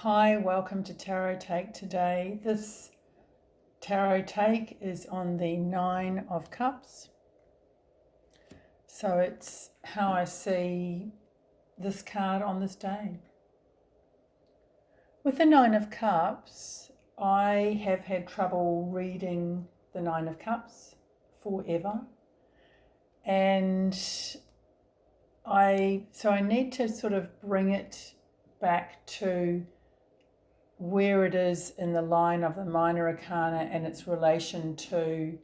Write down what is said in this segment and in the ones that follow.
Hi, welcome to Tarot Take today. This Tarot Take is on the Nine of Cups. So it's how I see this card on this day. With the Nine of Cups, I have had trouble reading the Nine of Cups forever. And I need to sort of bring it back to where it is in the line of the minor arcana and its relation to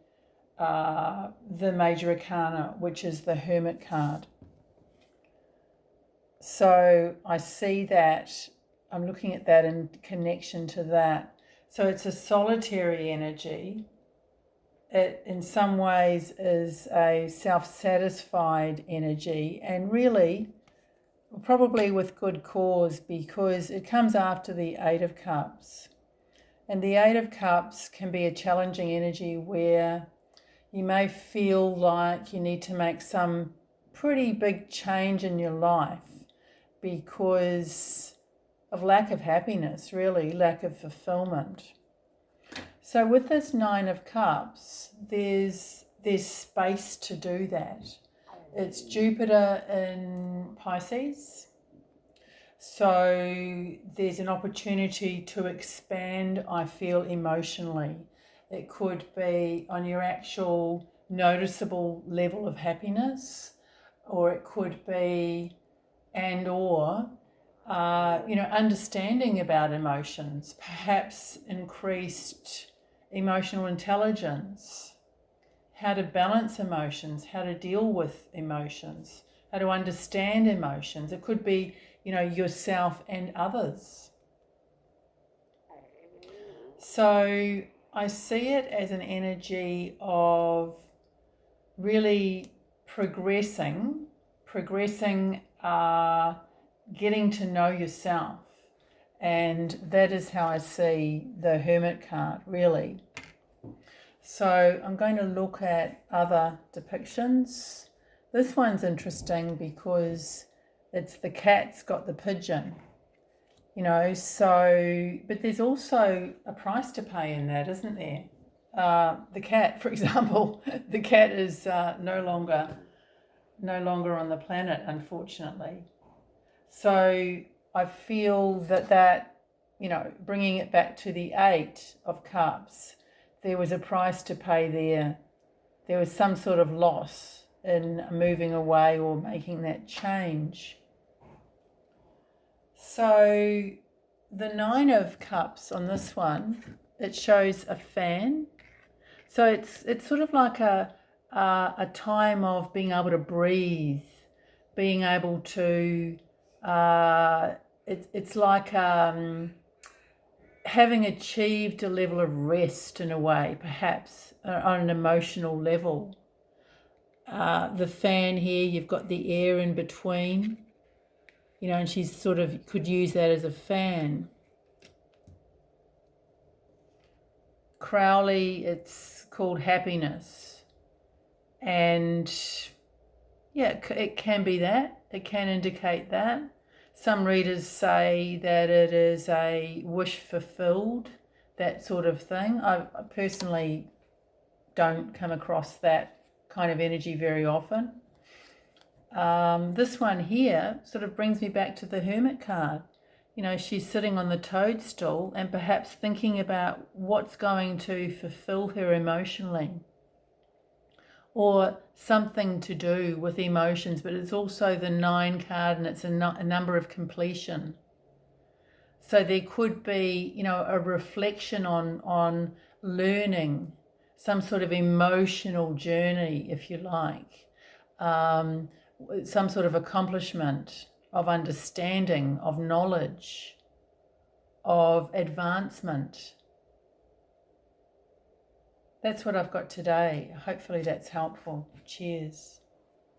the major arcana, which is the Hermit card. So I see that, I'm looking at that in connection to that. So it's a solitary energy. It in some ways is a self-satisfied energy, and really probably with good cause, because it comes after the Eight of Cups. And the Eight of Cups can be a challenging energy where you may feel like you need to make some pretty big change in your life because of lack of happiness, really, lack of fulfillment. So with this Nine of Cups, there's space to do that. It's Jupiter in Pisces, so there's an opportunity to expand, I feel, emotionally. It could be on your actual noticeable level of happiness, or it could be understanding about emotions, perhaps increased emotional intelligence, how to balance emotions, how to deal with emotions, how to understand emotions. It could be, yourself and others. So I see it as an energy of really progressing, getting to know yourself. And that is how I see the Hermit card, really. So I'm going to look at other depictions. This one's interesting because it's the cat's got the pigeon, but there's also a price to pay in that, isn't there? The cat, for example, the cat is no longer on the planet, unfortunately. So I feel that, bringing it back to the Eight of Cups, there was a price to pay there. There was some sort of loss in moving away or making that change. So the Nine of Cups on this one, it shows a fan. So it's sort of like a time of being able to breathe, being able to, it's like having achieved a level of rest in a way, perhaps on an emotional level. The fan here, you've got the air in between, and she's sort of could use that as a fan. Crowley, it's called happiness. And yeah, it can be that. It can indicate that. Some readers say that it is a wish fulfilled, that sort of thing. I personally don't come across that kind of energy very often. This one here sort of brings me back to the Hermit card. She's sitting on the toadstool and perhaps thinking about what's going to fulfill her emotionally, or something to do with emotions, but it's also the Nine card and it's a number of completion. So there could be, a reflection on learning, some sort of emotional journey, if you like, some sort of accomplishment, of understanding, of knowledge, of advancement. That's what I've got today. Hopefully that's helpful. Cheers.